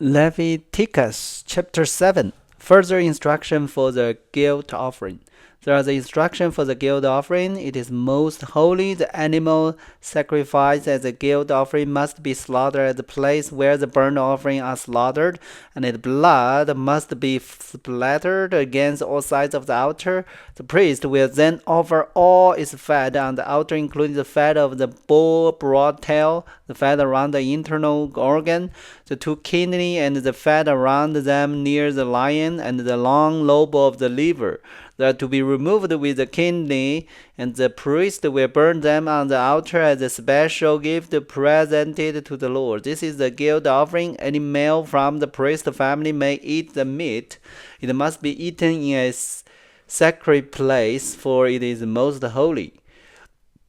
Leviticus chapter 7. Further instruction for the guilt offering. There is the instruction for the guilt offering. It is most holy. The animal sacrificed as a guilt offering must be slaughtered at the place where the burnt offering are slaughtered, and its blood must be splattered against all sides of the altar. The priest will then offer all its fat on the altar, including the fat of the bull broad tail, the fat around the internal organ, the two kidney, and the fat around them near the lion, and the long lobe of the liver. They are to be removed with the kidney, and the priest will burn them on the altar as a special gift presented to the Lord. This is the guilt offering. Any male from the priest's family may eat the meat. It must be eaten in a sacred place, for it is most holy.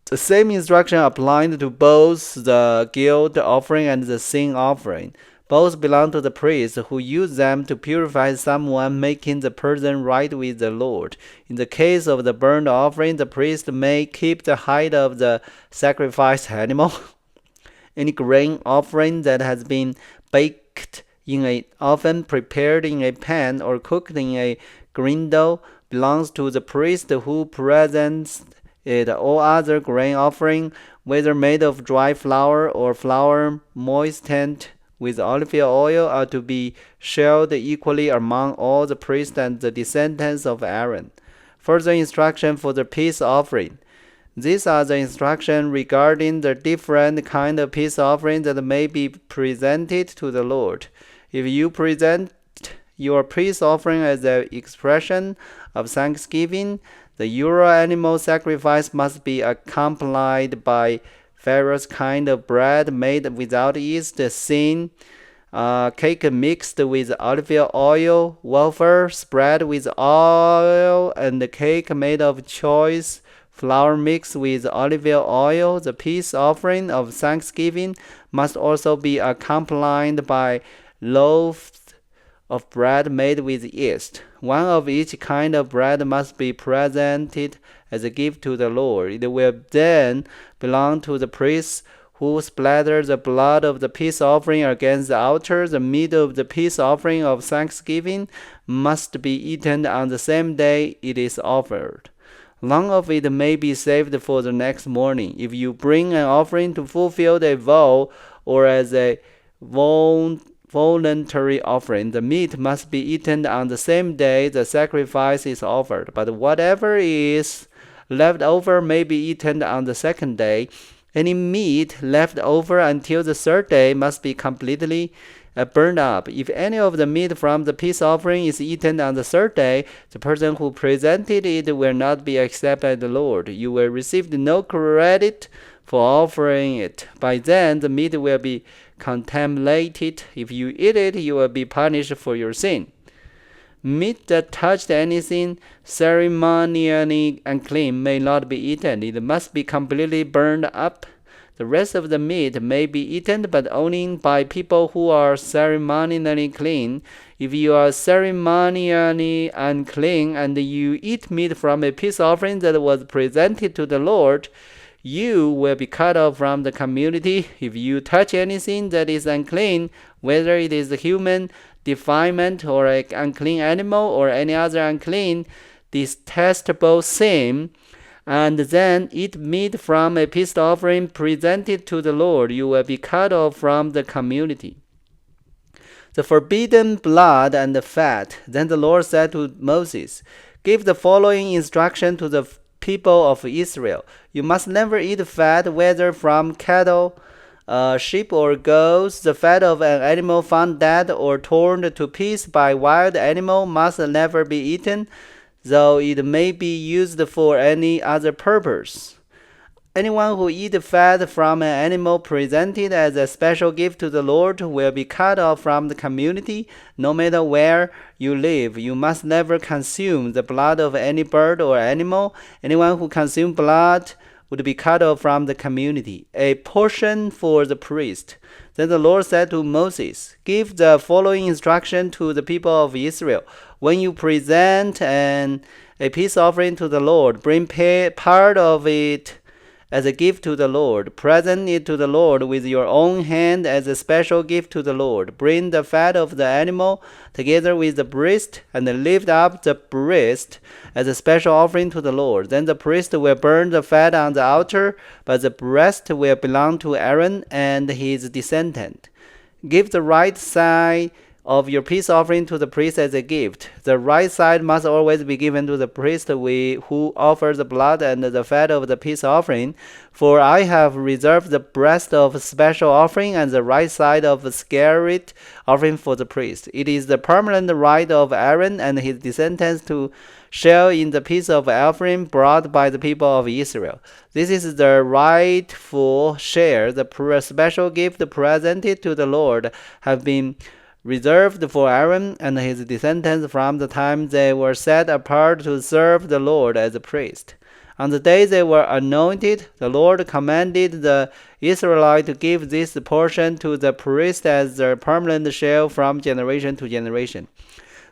The same instruction applied to both the guilt offering and the sin offering. Both belong to the priest, who use them to purify someone, making the person right with the Lord. In the case of the burnt offering, the priest may keep the hide of the sacrificed animal. Any grain offering that has been baked in an oven, prepared in a pan, or cooked in a griddle belongs to the priest, who presents it. All other grain offering, whether made of dry flour or flour moistened with olive oil, are to be shared equally among all the priests and the descendants of Aaron. Further instruction for the peace offering. These are the instructions regarding the different kind of peace offering that may be presented to the Lord. If you present your peace offering as an expression of thanksgiving, the usual animal sacrifice must be accompanied by various kind of bread made without yeast, thin cake mixed with olive oil, wafer spread with oil, and cake made of choice flour mixed with olive oil. The peace offering of thanksgiving must also be accompanied by loaves of bread made with yeast. One of each kind of bread must be presented as a gift to the Lord. It will then belong to the priest, who splatters the blood of the peace offering against the altar. The meat of the peace offering of thanksgiving must be eaten on the same day it is offered. None of it may be saved for the next morning. If you bring an offering to fulfill a vow or as a voluntary offering, the meat must be eaten on the same day the sacrifice is offered. But whatever is left over may be eaten on the second day. Any meat left over until the third day must be completely burned up. If any of the meat from the peace offering is eaten on the third day, the person who presented it will not be accepted by the Lord. You will receive no credit for offering it. By then, the meat will be contaminated. If you eat it, you will be punished for your sin. Meat that touched anything ceremonially unclean may not be eaten. It must be completely burned up. The rest of the meat may be eaten, but only by people who are ceremonially clean. If you are ceremonially unclean and you eat meat from a peace offering that was presented to the Lord, you will be cut off from the community. If you touch anything that is unclean, whether it is a human defilement or an unclean animal or any other unclean, detestable sin, and then eat meat from a peace offering presented to the Lord, you will be cut off from the community. The forbidden blood and the fat. Then the Lord said to Moses, "Give the following instruction to the people of Israel. You must never eat fat, whether from cattle, sheep or goats. The fat of an animal found dead or torn to pieces by wild animal must never be eaten, though it may be used for any other purpose. Anyone who eats fat from an animal presented as a special gift to the Lord will be cut off from the community, no matter where you live. You must never consume the blood of any bird or animal. Anyone who consumes blood would be cut off from the community." A portion for the priest. Then the Lord said to Moses, "Give the following instruction to the people of Israel. When you present a peace offering to the Lord, bring part of it as a gift to the Lord. Present it to the Lord with your own hand as a special gift to the Lord. Bring the fat of the animal together with the breast, and lift up the breast as a special offering to the Lord. Then the priest will burn the fat on the altar, but the breast will belong to Aaron and his descendant. Give the right side of your peace offering to the priest as a gift. The right side must always be given to the priest who offers the blood and the fat of the peace offering. For I have reserved the breast of special offering and the right side of scarlet offering for the priest. It is the permanent right of Aaron and his descendants to share in the peace of offering brought by the people of Israel. This is the rightful share. The special gift presented to the Lord have been reserved for Aaron and his descendants from the time they were set apart to serve the Lord as a priest. On the day they were anointed, the Lord commanded the Israelites to give this portion to the priest as their permanent share from generation to generation.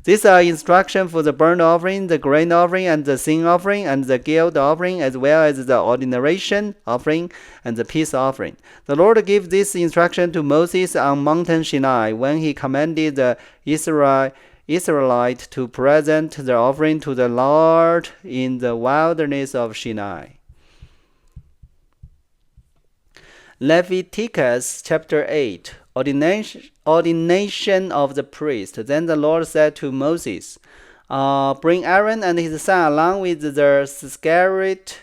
These are instructions for the burnt offering, the grain offering, and the sin offering, and the guilt offering, as well as the ordination offering and the peace offering. The Lord gave this instruction to Moses on Mount Sinai when he commanded the Israelites to present their offering to the Lord in the wilderness of Sinai. Leviticus chapter 8. Ordination of the priest. Then the Lord said to Moses, bring Aaron and his son along with the scarlet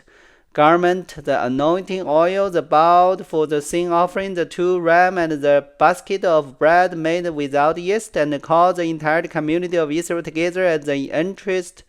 garment, the anointing oil, the bowl for the sin offering, the 2 rams, and the basket of bread made without yeast, and call the entire community of Israel together at the entrance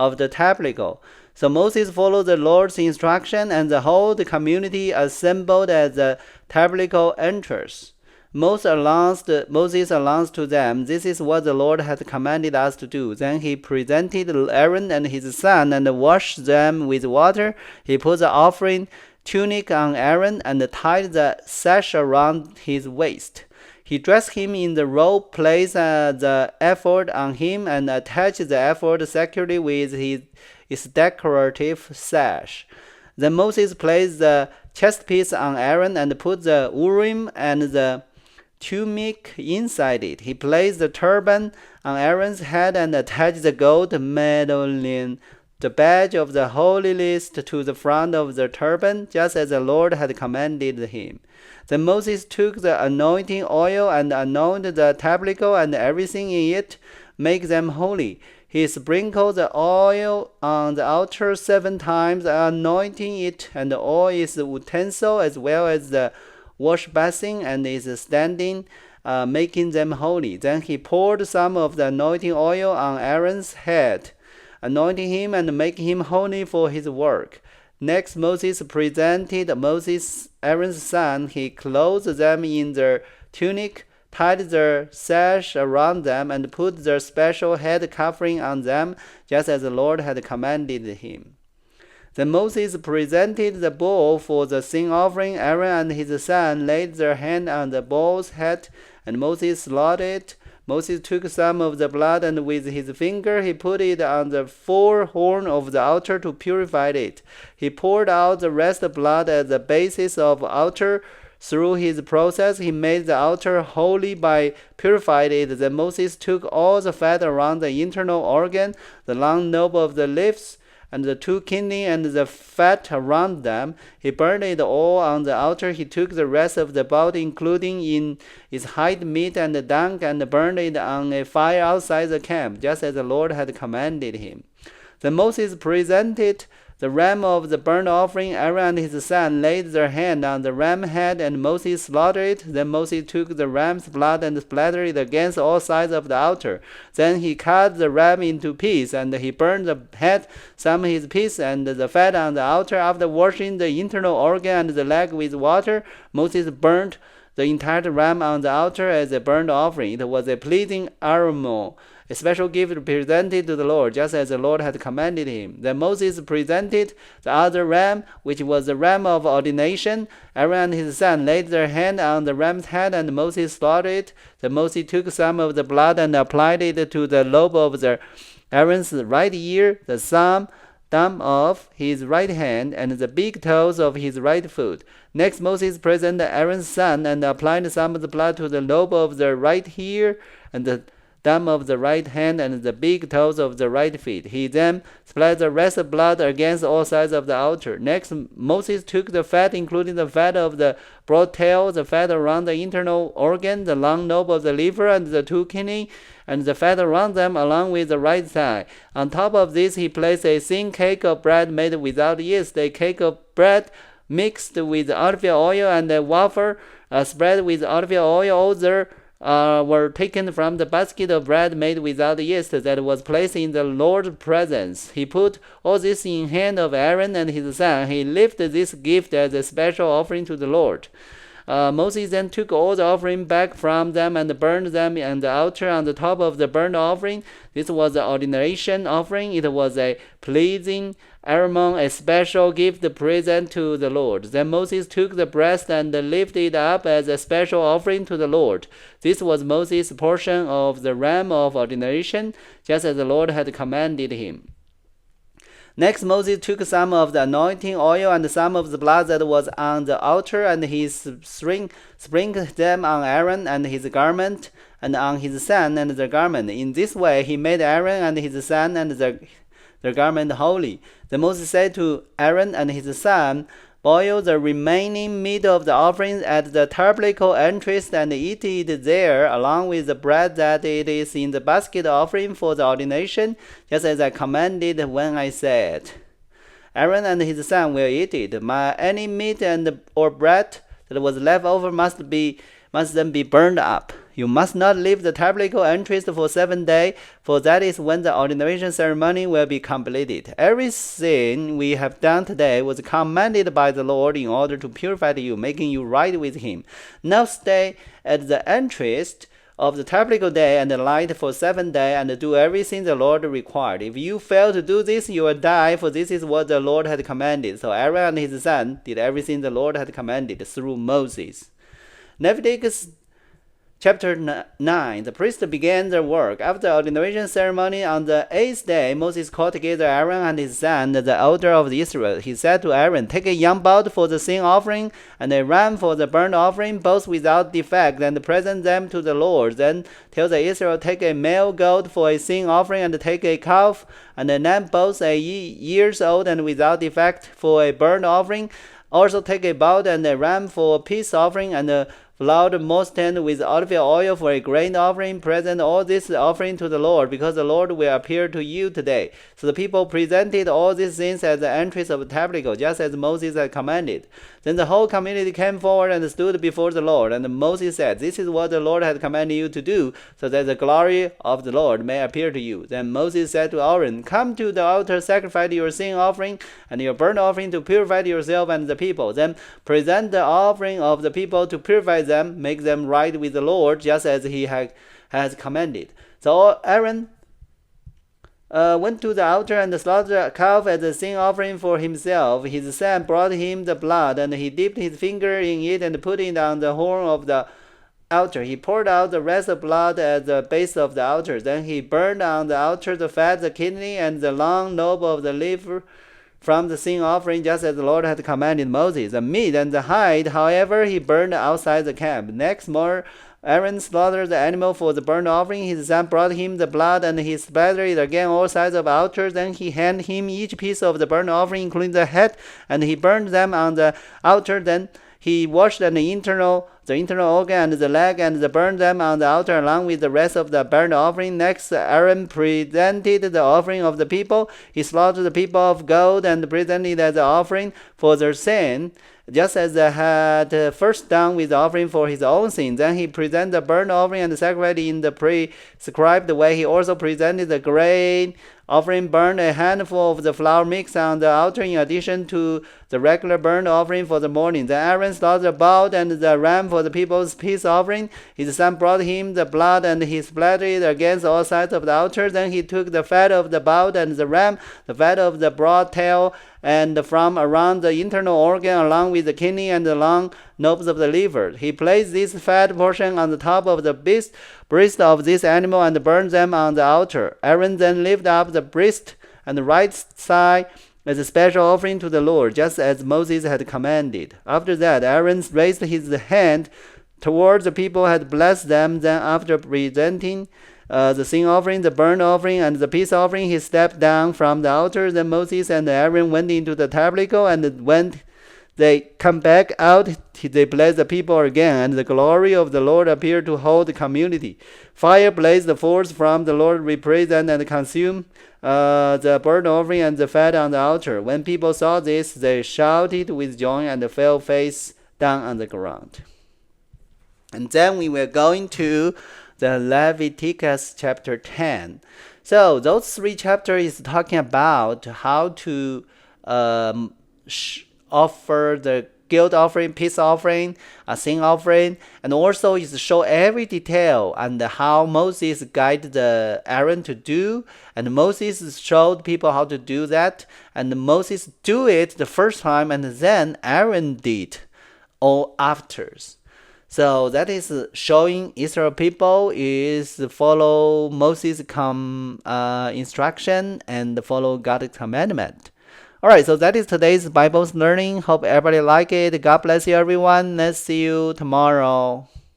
of the tabernacle. So Moses followed the Lord's instruction, and the whole community assembled at the tabernacle entrance. Moses announced to them, this is what the Lord had commanded us to do. Then he presented Aaron and his son and washed them with water. He put the offering tunic on Aaron and tied the sash around his waist. He dressed him in the robe, placed the ephod on him, and attached the ephod securely with its decorative sash. Then Moses placed the chestpiece on Aaron and put the Urim and the tunic inside it. He placed the turban on Aaron's head and attached the gold medallion, the badge of the holy list, to the front of the turban, just as the Lord had commanded him. Then Moses took the anointing oil and anointed the tabernacle and everything in it, make them holy. He sprinkled the oil on the altar 7 times, anointing it and all its utensils as well as the wash basin and its standing, making them holy. Then he poured some of the anointing oil on Aaron's head, anointing him and making him holy for his work. Next, Moses presented Aaron's son. He clothed them in their tunic, tied their sash around them, and put their special head covering on them, just as the Lord had commanded him. Then Moses presented the bull for the sin offering. Aaron and his son laid their hand on the bull's head, and Moses slaughtered it. Moses took some of the blood, and with his finger he put it on the 4 horns of the altar to purify it. He poured out the rest of blood at the basis of the altar. Through his process, he made the altar holy by purifying it. Then Moses took all the fat around the internal organ, the long knob of the lips, and the 2 kidneys and the fat around them. He burned it all on the altar. He took the rest of the body, including in its hide, meat, and dung, and burned it on a fire outside the camp, just as the Lord had commanded him. Then Moses presented the ram of the burnt offering. Aaron and his son laid their hand on the ram's head, and Moses slaughtered it. Then Moses took the ram's blood and splattered it against all sides of the altar. Then he cut the ram into pieces, and he burned the head, some of his pieces, and the fat on the altar. After washing the internal organ and the leg with water, Moses burnt the entire ram on the altar as a burnt offering. It was a pleasing aroma, a special gift presented to the Lord, just as the Lord had commanded him. Then Moses presented the other ram, which was the ram of ordination. Aaron and his son laid their hand on the ram's head, and Moses slaughtered it. Then Moses took some of the blood and applied it to the lobe of Aaron's right ear, the thumb, thumb of his right hand and the big toes of his right foot. Next, Moses presented Aaron's son and applied some of the blood to the lobe of the right ear and the thumb of the right hand and the big toes of the right feet. He then spread the rest of blood against all sides of the altar. Next, Moses took the fat, including the fat of the broad tail, the fat around the internal organ, the long lobe of the liver, and the two kidney, and the fat around them, along with the right thigh. On top of this, he placed a thin cake of bread made without yeast, a cake of bread mixed with olive oil, and a wafer spread with olive oil. All were taken from the basket of bread made without yeast that was placed in the Lord's presence. He put all this in hand of Aaron and his son. He lifted this gift as a special offering to the Lord. Moses then took all the offering back from them and burned them on the altar on the top of the burnt offering. This was the ordination offering. It was a pleasing aroma, a special gift present to the Lord. Then Moses took the breast and lifted it up as a special offering to the Lord. This was Moses' portion of the ram of ordination, just as the Lord had commanded him. Next, Moses took some of the anointing oil and some of the blood that was on the altar, and he sprinkled them on Aaron and his garment, and on his son and their garment. In this way, he made Aaron and his son and their garment holy. Then Moses said to Aaron and his son, "Boil the remaining meat of the offerings at the tabernacle entrance and eat it there, along with the bread that it is in the basket offering for the ordination, just as I commanded when I said, Aaron and his son will eat it. Any meat or bread that was left over must then be burned up. You must not leave the tabernacle entrance for 7 days, for that is when the ordination ceremony will be completed. Everything we have done today was commanded by the Lord in order to purify you, making you right with him. Now stay at the entrance of the tabernacle day and light for 7 days, and do everything the Lord required. If you fail to do this, you will die, for this is what the Lord had commanded." So Aaron and his son did everything the Lord had commanded through Moses. Leviticus Chapter 9. The priest began their work. After the ordination ceremony on the 8th day, Moses called together Aaron and his son, the elder of Israel. He said to Aaron, "Take a young bullock for the sin offering and a ram for the burnt offering, both without defect, and present them to the Lord. Then tell the Israel, take a male goat for a sin offering, and take a calf and a lamb, both a years old and without defect, for a burnt offering. Also take a bullock and a ram for a peace offering, and a flowed mustard with olive oil for a grain offering. Present all this offering to the Lord, because the Lord will appear to you today." So the people presented all these things at the entrance of the tabernacle, just as Moses had commanded. Then the whole community came forward and stood before the Lord. And Moses said, "This is what the Lord had commanded you to do, so that the glory of the Lord may appear to you." Then Moses said to Aaron, "Come to the altar, sacrifice your sin offering and your burnt offering to purify yourself and the people. Then present the offering of the people to purify them, make them right with the Lord, just as he has commanded." So Aaron went to the altar and slaughtered a calf as a sin offering for himself. His son brought him the blood, and he dipped his finger in it and put it on the horn of the altar. He poured out the rest of blood at the base of the altar. Then he burned on the altar the fat, the kidney, and the long lobe of the liver from the sin offering, just as the Lord had commanded Moses. The meat and the hide, however, he burned outside the camp. Next morning, Aaron slaughtered the animal for the burnt offering. His son brought him the blood, and he splattered it against all sides of the altar. Then he handed him each piece of the burnt offering, including the head, and he burned them on the altar. Then he washed the internal organ and the leg, and burned them on the altar along with the rest of the burnt offering. Next, Aaron presented the offering of the people. He slaughtered the people of goat and presented it as an offering for their sin, just as they had first done with the offering for his own sin. Then he presented the burnt offering and sacrificed in the prescribed way. He also presented the grain offering, burned a handful of the flour mix on the altar in addition to the regular burnt offering for the morning. Then Aaron slaughtered the bullock and the ram for the people's peace offering. His son brought him the blood, and he splattered it against all sides of the altar. Then he took the fat of the bullock and the ram, the fat of the broad tail, and from around the internal organ, along with the kidney and the long lobes of the liver. He placed this fat portion on the top of the breast of this animal and burned them on the altar. Aaron then lifted up the breast and the right side as a special offering to the Lord, just as Moses had commanded. After that, Aaron raised his hand towards the people, had blessed them. Then, after presenting the sin offering, the burnt offering, and the peace offering, he stepped down from the altar. Then Moses and Aaron went into the tabernacle, and when they come back out, they blessed the people again, and the glory of the Lord appeared to whole the community. Fire blazed forth from the Lord, represent and consumed the burnt offering and the fat on the altar. When people saw this, they shouted with joy and fell face down on the ground. And then we were going to the Leviticus chapter 10. So those 3 chapters is talking about how to offer the guilt offering, peace offering, a sin offering, and also is show every detail and how Moses guided Aaron to do, and Moses showed people how to do that, and Moses do it the first time, and then Aaron did all afters. So that is showing Israel people is follow Moses' instruction and follow God's commandment. Alright, so that is today's Bible learning. Hope everybody like it. God bless you, everyone. Let's see you tomorrow.